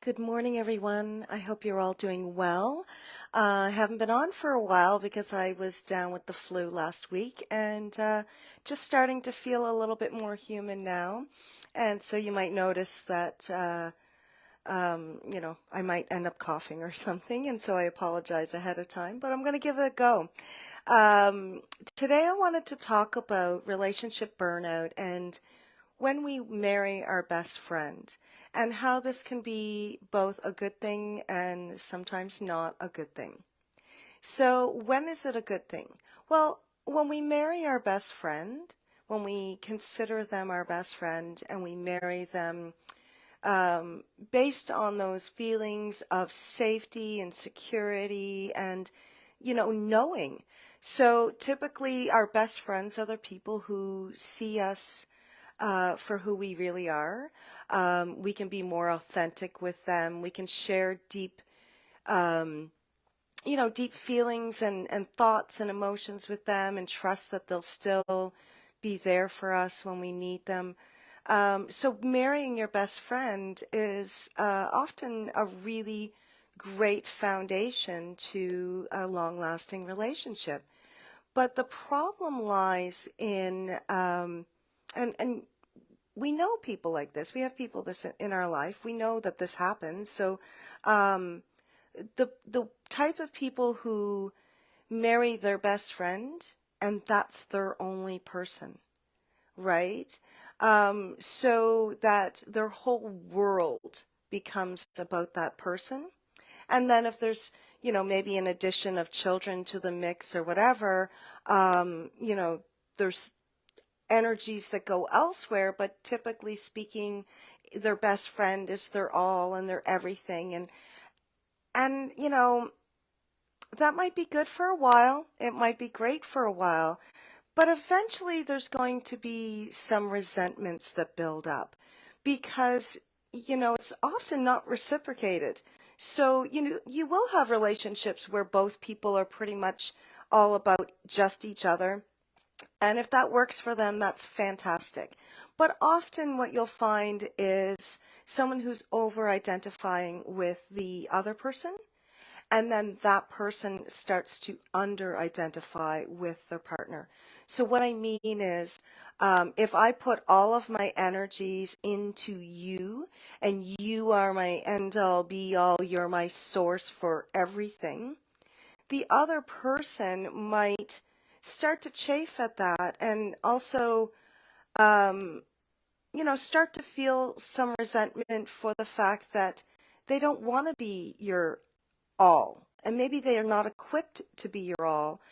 Good morning, everyone. I hope you're all doing well. I haven't been on for a while because I was down with the flu last week and just starting to feel a little bit more human now. And so you might notice that, I might end up coughing or something. And so I apologize ahead of time, but I'm going to give it a go. Um, Today I wanted to talk about relationship burnout and when we marry our best friend, and how this can be both a good thing and sometimes not a good thing. So, when is it a good thing? Well, when we marry our best friend, when we consider them our best friend and we marry them um, based on those feelings of safety and security and, knowing. So, typically, our best friends are the people who see us for who we really are. We can be more authentic with them. We can share um, deep feelings and thoughts and emotions with them and trust that they'll still be there for us when we need them. So marrying your best friend is often a really great foundation to a long-lasting relationship. But the problem lies in, and we know people like this. We have people this in our life. We know that this happens. So, um, the type of people who marry their best friend and that's their only person, right? So that their whole world becomes about that person. And then if there's, maybe an addition of children to the mix or whatever, there's energies that go elsewhere, but typically speaking, their best friend is their all and their everything. And that might be good for a while. It might be great for a while, but eventually there's going to be some resentments that build up because, it's often not reciprocated. So, you will have relationships where both people are pretty much all about just each other. And if that works for them, that's fantastic. But often what you'll find is someone who's over identifying with the other person, and then that person starts to under identify with their partner. So what I mean is, if I put all of my energies into you, and you are my end all be all, you're my source for everything, the other person might start to chafe at that and also, um, start to feel some resentment for the fact that they don't want to be your all. And maybe they are not equipped to be your all.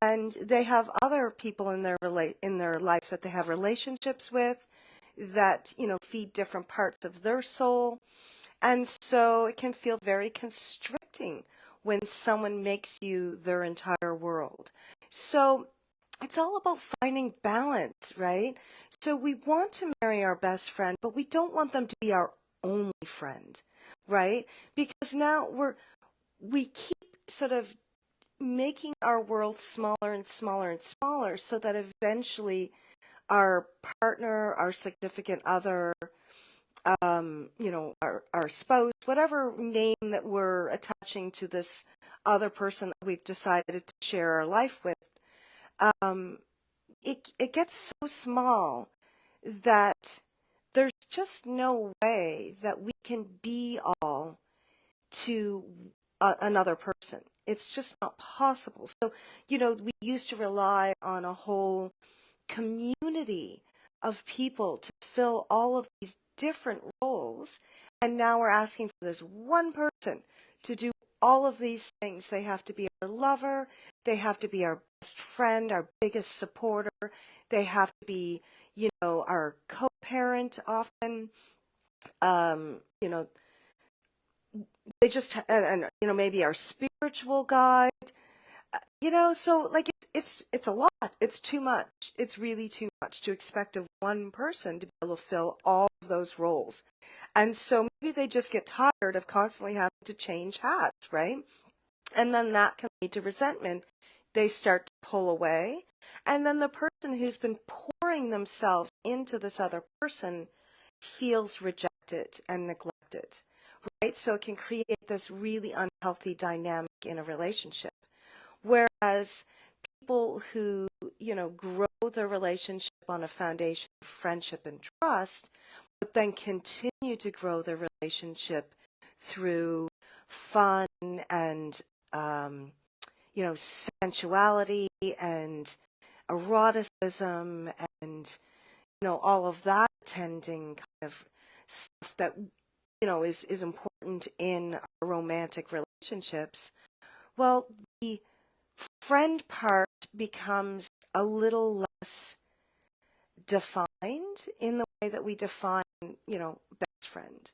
And they have other people in their life that they have relationships with that, feed different parts of their soul. And so it can feel very constricting when someone makes you their entire world. So it's all about finding balance, right? So we want to marry our best friend, but we don't want them to be our only friend, right? Because now we keep sort of making our world smaller and smaller and smaller so that eventually our partner, our significant other, our spouse, whatever name that we're attaching to this other person that we've decided to share our life with, um, it gets so small that there's just no way that we can be all to another person. It's just not possible. So, we used to rely on a whole community of people to fill all of these different roles. And now we're asking for this one person to do all of these things. They have to be our lover. They have to be our best friend, our biggest supporter. They have to be, our co-parent often. Um, you know, they just, and maybe our spiritual guide. So like it's a lot. It's too much. It's really too much to expect of one person to be able to fill all of those roles. And so maybe they just get tired of constantly having to change hats, right? And then that can lead to resentment. They start to pull away. And then the person who's been pouring themselves into this other person feels rejected and neglected, right? So it can create this really unhealthy dynamic in a relationship. Whereas people who, grow their relationship on a foundation of friendship and trust, but then continue to grow their relationship through fun and, sensuality and eroticism and, all of that tending kind of stuff that, is important in romantic relationships. Well, the friend part becomes a little less defined in the way that we define, best friend.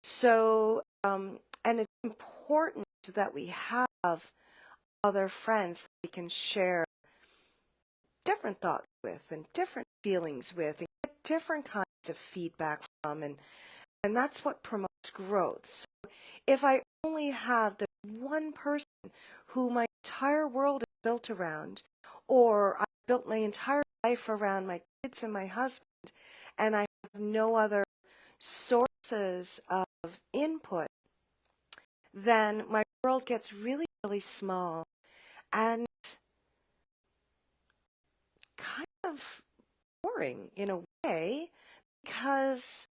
So, and it's important that we have other friends that we can share different thoughts with and different feelings with and get different kinds of feedback from, and that's what promotes growth. So if I only have the one person who my entire world is built around, or I built my entire life around my kids and my husband, and I have no other sources of input, then my world gets really, really small and kind of boring in a way, because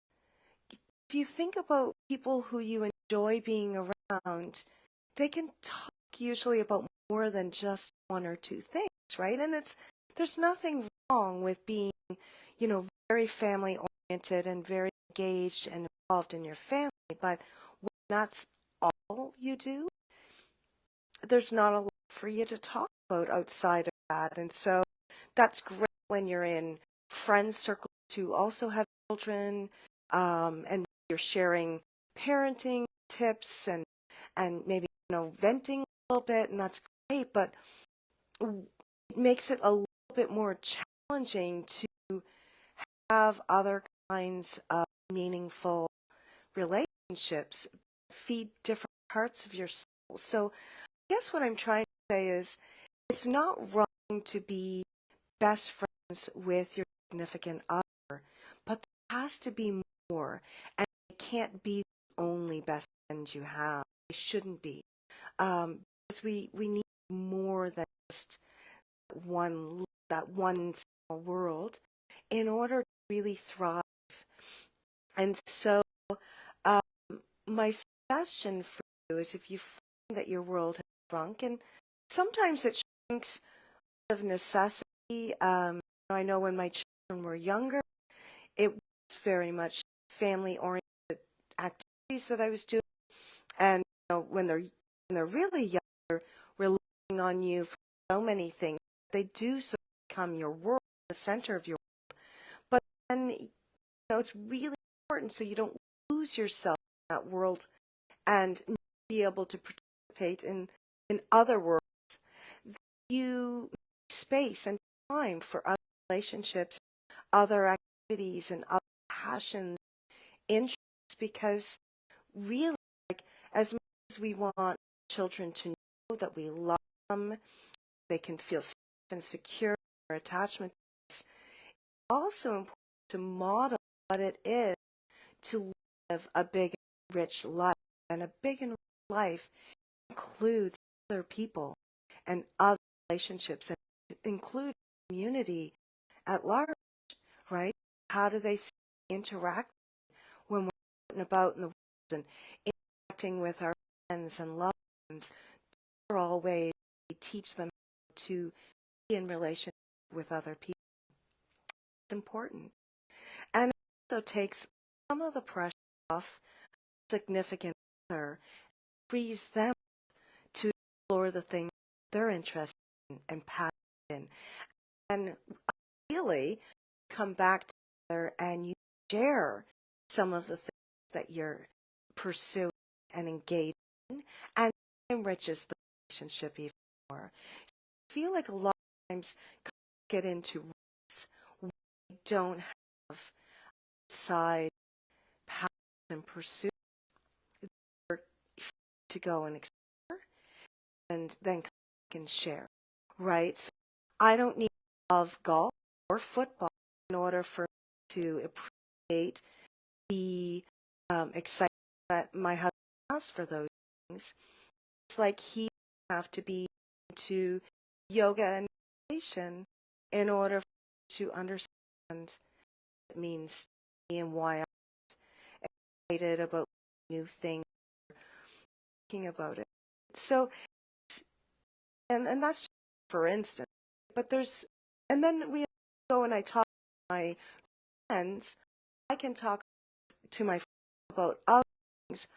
if you think about people who you enjoy being around, they can talk usually about more than just one or two things, right? And there's nothing wrong with being, very family oriented and very engaged and involved in your family, but when that's all you do, there's not a lot for you to talk about outside of that. And so that's great when you're in friend circles who also have children, and you're sharing parenting tips and maybe, venting a little bit, and that's great, but it makes it a little bit more challenging to have other kinds of meaningful relationships feed different parts of your soul. So I guess what I'm trying to say is it's not wrong to be best friends with your significant other, but there has to be more, and it can't be the only best friend you have. It shouldn't be. Because we need more than just that one small world in order to really thrive. And so um, my suggestion for you is, if you find that your world has shrunk, and sometimes it shrinks out of necessity. I know when my children were younger, it was very much family-oriented activities that I was doing, and when they're really young, relying on you for so many things. They do sort of become your world, the center of your world. But then, it's really important so you don't lose yourself in that world and not be able to participate in other worlds. You make space and time for other relationships, other activities, and other passions, interests, because really, like, as much as we want children to know that we love them, they can feel safe and secure, or attachment. It's also important to model what it is to live a big and rich life. And a big and rich life includes other people and other relationships, and it includes community at large, right? How do they interact when we're out and about in the world and interacting with our friends and loved ones? These are all ways we teach them to be in relationship with other people. It's important. And it also takes some of the pressure off significant other, frees them to explore the things they're interested in and passionate in. And ideally, come back together and you share some of the things that you're pursuing and engaged in, and it enriches the relationship even more. I feel like a lot of times get into ruts we don't have outside passions and pursuits to go and explore and then come back and share, right? So I don't need to love golf or football in order for me to appreciate the excitement that my husband ask for those things. It's like he have to be into yoga and meditation in order to understand what it means to me and why I'm excited about new things, thinking about it. So, and that's just for instance. But and then we go and I talk to my friends. I can talk to my friends about other things,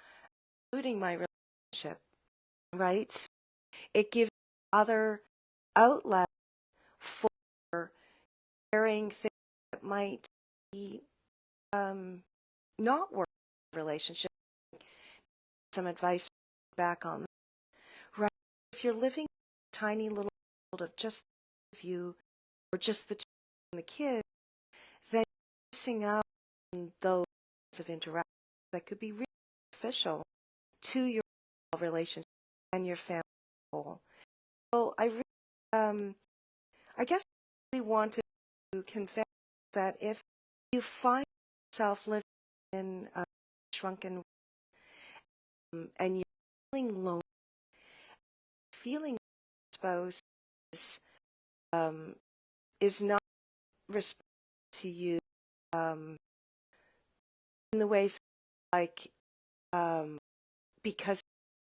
including my relationship, right? So it gives other outlets for sharing things that might be not work in a relationship. Some advice back on that, right? If you're living in a tiny little world of just you or just the two and the kid, then you're missing out on those of interaction that could be really beneficial to your relationship and your family goal. So I guess I really wanted to convey that if you find yourself living in a shrunken and you're feeling lonely, feeling exposed um, is not respect to you in the ways like because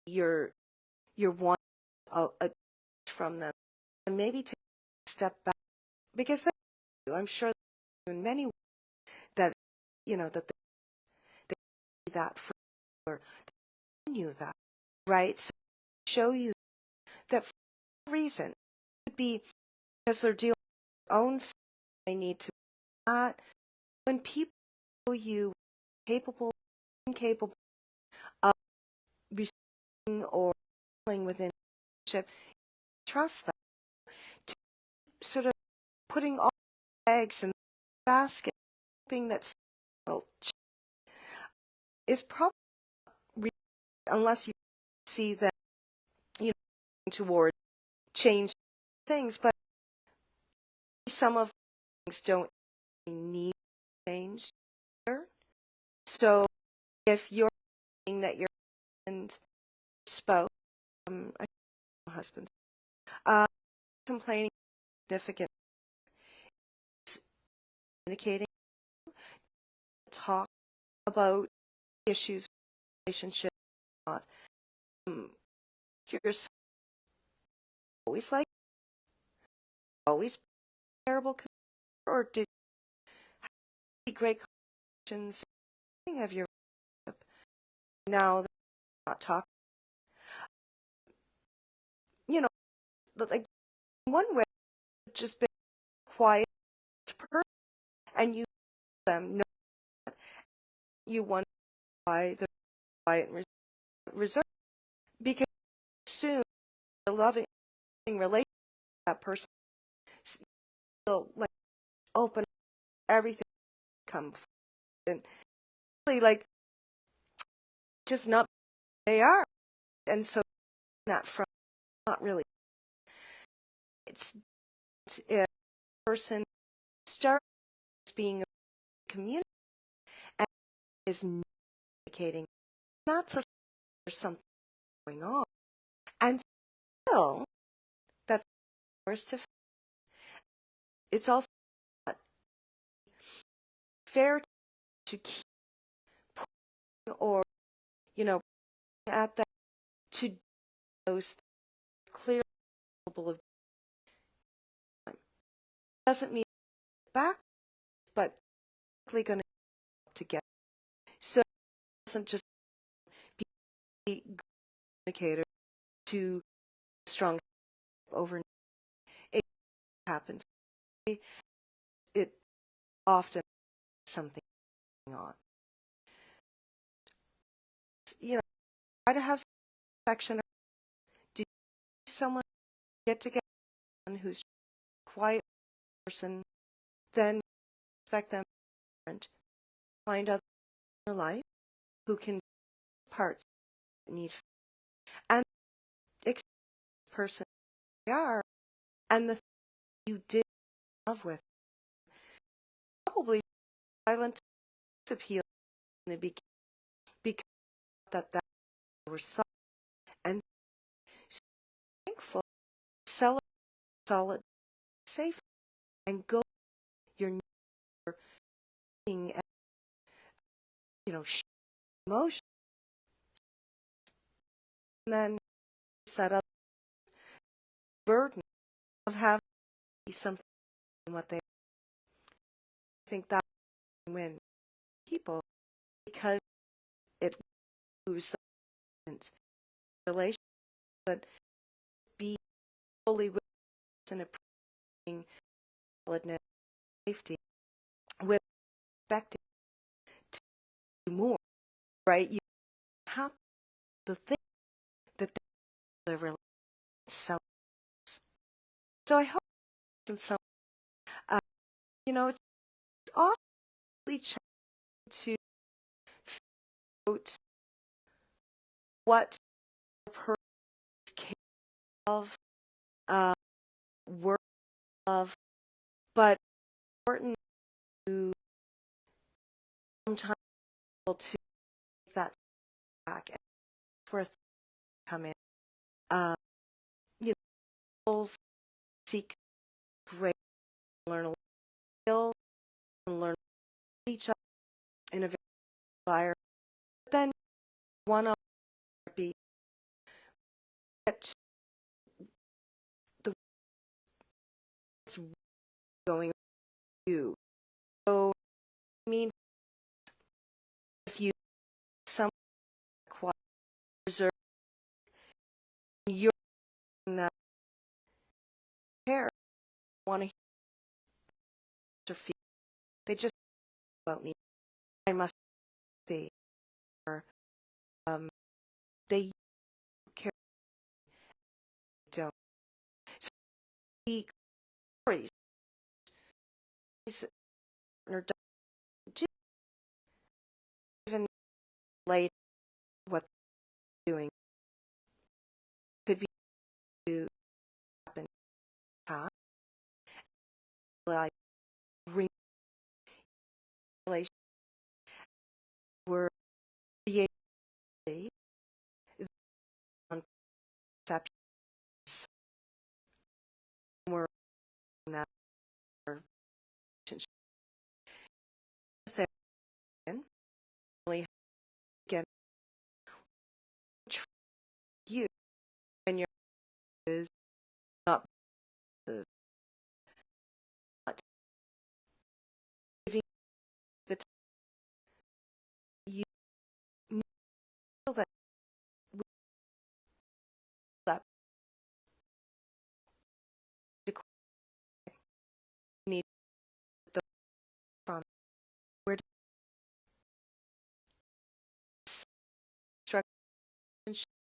you're wanting a from them, and maybe take a step back because I'm sure in many ways that that they see that for or they knew that, right? So show you that for a reason it could be because they're dealing with their own stuff they need to not when people show you capable incapable of receiving or dealing within a relationship, trust them to sort of putting all eggs in the basket, hoping that is probably unless you see that toward change things, but some of things don't need change here. So if you're saying that your spouse, husband, complaining significant, communicating, talk about issues, relationship, not you're always like always terrible, or did you have great conversations of your now that you're not talking, but like one way just been quiet person and you them know that you wonder why they're quiet and reserved because soon a loving relationship that person will like open everything come and really like just not they are and so that from not really it's if a person starts being a community and is communicating that's a there's something going on and still that's first to it's also not fair to keep putting or at that to those clearly capable of time. Doesn't mean back, but likely going to get. So it doesn't just be communicator to strong overnight. It happens. It often something going on. Try to have section. Do someone get together who's a quiet person, then expect them to find other in your life who can parts that need and accept this person they are and the thing you did love with probably silent appeal in the beginning because that we're solid and so thankful, celebrate solid, safe, and go your being, emotion, and then set up burden of having something what they think that when people because it moves the relation that be fully with and approving solidness, safety, with expecting to do more, right? You have the thing that they're really selling. So I hope in some, uh, it's awfully challenging to figure out what a person is capable of, uh, work of, but important to sometimes able to take that back and it's worth coming. Um, Goals seek great, learn a skill, and learn each other in a very environment. But then one of be at the what's going on with you. So I mean, if you some quite reserve, you're in that care want to hear or feel. They just about me. I must say, or they care don't. So the stories or do even late what they're doing could be to happen past like relation were created on perceptions were in that relationship then really get you and your is not the not giving the time you know that we that need the from where to structure